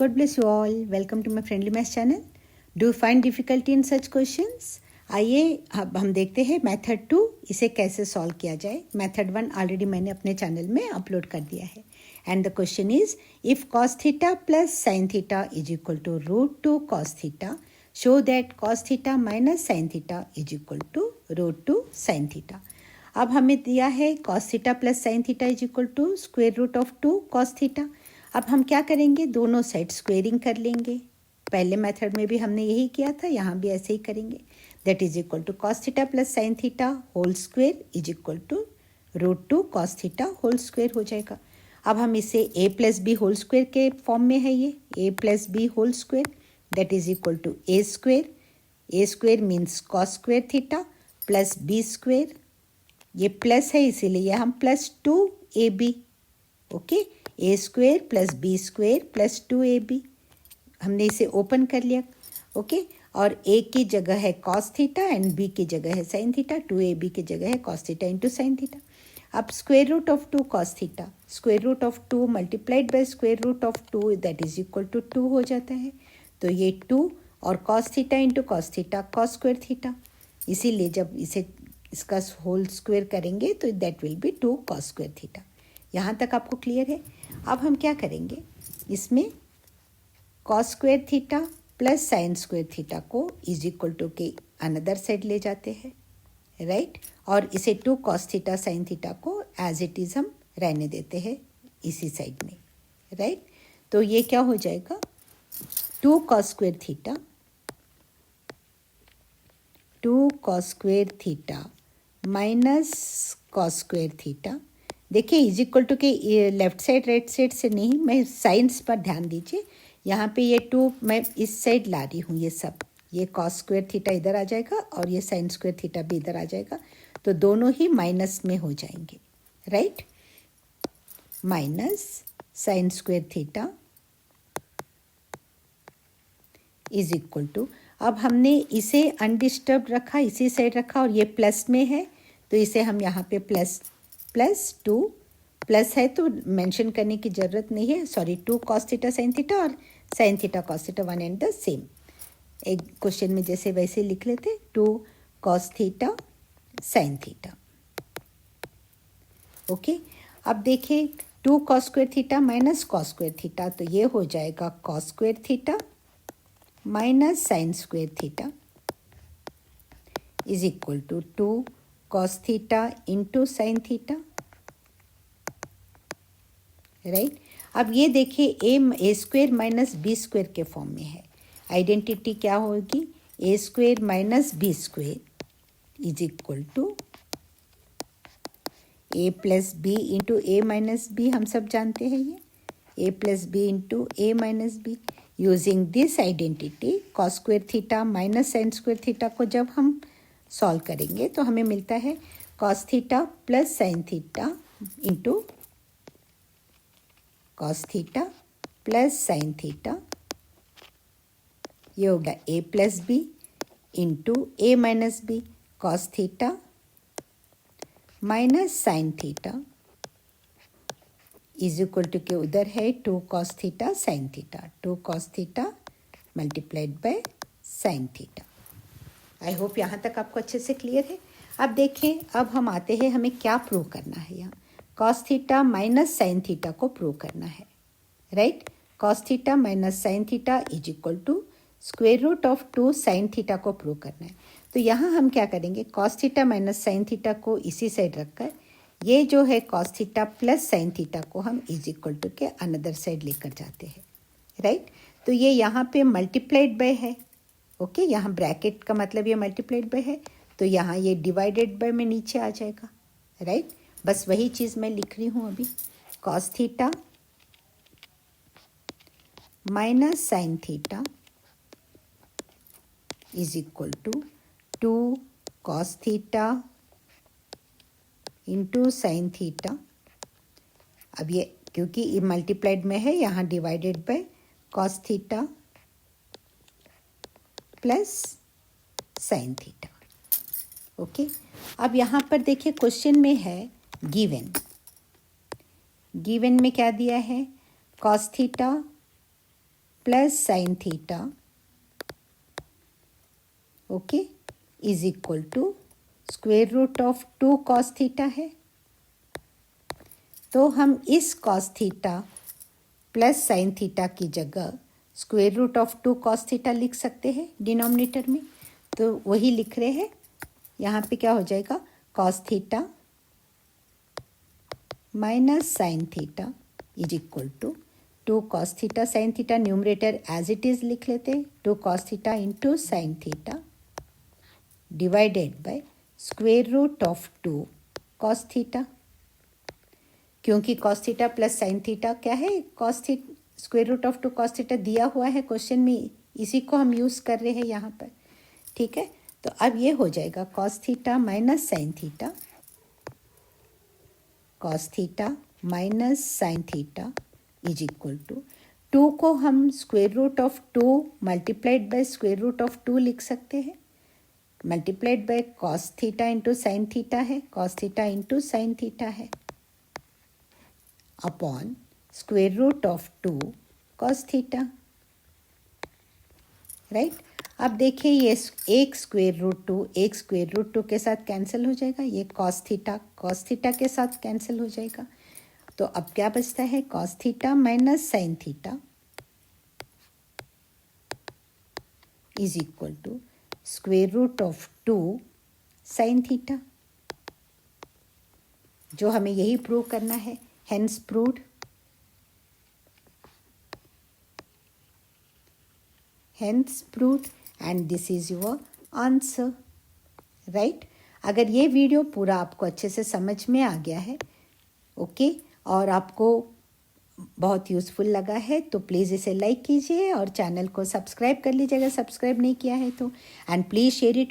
God bless you all. Welcome to my friendly maths channel. Do you find difficulty in such questions? आइए अब हम देखते हैं method 2 इसे कैसे सॉल्व किया जाए. मेथड 1 ऑलरेडी मैंने अपने चैनल में अपलोड कर दिया है. And the question is if cos theta plus sin theta is equal to √2 cos theta, show that cos theta minus sin theta is equal to √2 sin theta. अब हमें दिया है cos theta plus sin theta is equal to square root of 2 cos theta. अब हम क्या करेंगे, दोनों side squaring कर लेंगे. पहले मेथड में भी हमने यही किया था, यहाँ भी ऐसे ही करेंगे. That is equal to cos theta plus sin theta whole square is equal to √2 cos theta whole square हो जाएगा. अब हम इसे a plus B whole square के फॉर्म में है, ये a plus B whole square that is equal to a square means cos square theta plus b square. ये प्लस है इसीलिए हम plus 2ab. Okay, a square plus B square plus 2ab. हमने इसे ओपन कर लिया. ओके, और a की जगह है cos थीटा एंड b की जगह है sin थीटा. 2ab की जगह है cos theta into sin theta. अब square root of 2 cos theta, square root of 2 multiplied by square root of 2 that is equal to 2 हो जाता है. तो ये 2 और cos theta into cos theta cos square theta. इसीलिए जब इसे इसका होल स्क्वेयर करेंगे तो that will be 2 cos square theta. यहाँ तक आपको क्लियर है. अब हम क्या करेंगे, इसमें cos square theta plus sign square theta को इज इक्वल टू के अनदर साइड ले जाते हैं, राइट. और इसे 2 cos थीटा साइन थीटा को एज इट इज़ हम रहने देते हैं इसी साइड में, राइट. तो ये क्या हो जाएगा, 2 cos square theta 2 cos square theta minus cos square theta. देखिए इज इक्वल टू के लेफ्ट साइड राइट साइड से नहीं, मैं साइंस पर ध्यान दीजिए. यहाँ पे ये 2 मैं इस साइड ला रही हूँ. ये सब ये cos स्क्वेयर थीटा इधर आ जाएगा और ये sin स्क्वेयर थीटा भी इधर आ जाएगा. तो दोनों ही माइनस में हो जाएंगे, right. Minus sin square theta is equal to, अब हमने इसे अनडिस्टर्ब रखा, इसी साइड रखा और ये प्लस में है तो इसे हम यहाँ पे प्लस 2 प्लस है तो मेंशन करने की ज़रूरत नहीं है. Sorry, 2 cos theta sin theta और sin theta cos theta one and the same. एक क्वेश्चन में जैसे वैसे लिख लेते, 2 cos theta sin theta. Okay, अब देखिए 2 cos square theta minus cos square theta, तो ये हो जाएगा cos square theta minus sin square theta is equal to 2 cos theta into sine theta, right. अब ये देखिए a square minus b square के फॉर्म में है. आइडेंटिटी क्या होगी, a square minus b square is equal to a plus b into a minus b. हम सब जानते हैं ये a plus b into a minus b. Using this identity cos square theta minus sine square theta को जब हम solve करेंगे तो हमें मिलता है cos theta plus sine theta into cos theta plus sine theta. ये होगा a plus b into a minus b cos theta minus sine theta is equal to के उधर है 2 cos theta sine theta. 2 cos theta multiplied by sine theta. I hope यहाँ तक आपको अच्छे से क्लियर है. अब देखें, अब हम आते हैं, हमें क्या प्रूव करना है. यहाँ cos theta minus sine theta को प्रूव करना है, right. cos theta minus sine theta is equal to square root of 2 sine theta को प्रूव करना है. तो यहाँ हम क्या करेंगे, cos theta minus sine theta को इसी साइड रखकर ये जो है cos theta plus sine theta को हम इज इक्वल टू के अनदर साइड लेकर जाते हैं, राइट. तो ये यहाँ पे मल्टीप्लाइड बाय है. ओके, यहाँ ब्रैकेट का मतलब ये मल्टीप्लाइड बाय है, तो यहाँ ये डिवाइडेड बाय में नीचे आ जाएगा, राइट. बस वही चीज़ मैं लिख रही हूँ अभी. cos theta minus sine theta is equal to 2 cos theta into sine theta. अब ये क्योंकि ये मल्टीप्लाइड में है, यहाँ divided by cos theta plus sine theta. Okay, अब यहाँ पर देखिए क्वेश्चन में है गिवन में क्या दिया है, cos theta plus sine theta okay is equal to square root of 2 cos theta है। तो हम इस cos theta plus sine theta की जगह square root of 2 cos theta लिख सकते हैं डिनोमिनेटर में, तो वही लिख रहे हैं। यहाँ पे क्या हो जाएगा, cos theta minus sine theta is equal to 2 cos theta sine theta, numerator as it is लिख लेते हैं, 2 cos theta into sine theta divided by square root of 2 cos theta. क्योंकि cos theta plus sine theta क्या है, cos theta square root of 2 cos theta दिया हुआ है question में, इसी को हम यूज़ कर रहे हैं यहाँ पर। ठीक है, तो अब ये हो जाएगा cos theta minus sine theta, cos theta minus sine theta is equal to 2 को हम square root of 2 multiplied by square root of 2 लिख सकते हैं, multiplied by cos theta into sine theta है, cos theta into sine theta है, upon square root of 2 cos theta. Right, अब देखिए ये एक स्क्वायर रूट 2 एक स्क्वायर रूट 2 के साथ कैंसिल हो जाएगा, ये कॉस थीटा के साथ कैंसिल हो जाएगा। तो अब क्या बचता है, cos theta minus sine theta is equal to square root of 2 sine theta, जो हमें यही प्रूव करना है। Hence proved, hence proved and this is your answer. Right, अगर ये वीडियो पूरा आपको अच्छे से समझ में आ गया है ओके और आपको बहुत यूज़फुल लगा है तो प्लीज़ इसे लाइक कीजिए और चैनल को सब्सक्राइब कर लीजिएगा, सब्सक्राइब नहीं किया है तो, एंड प्लीज़ शेयर इट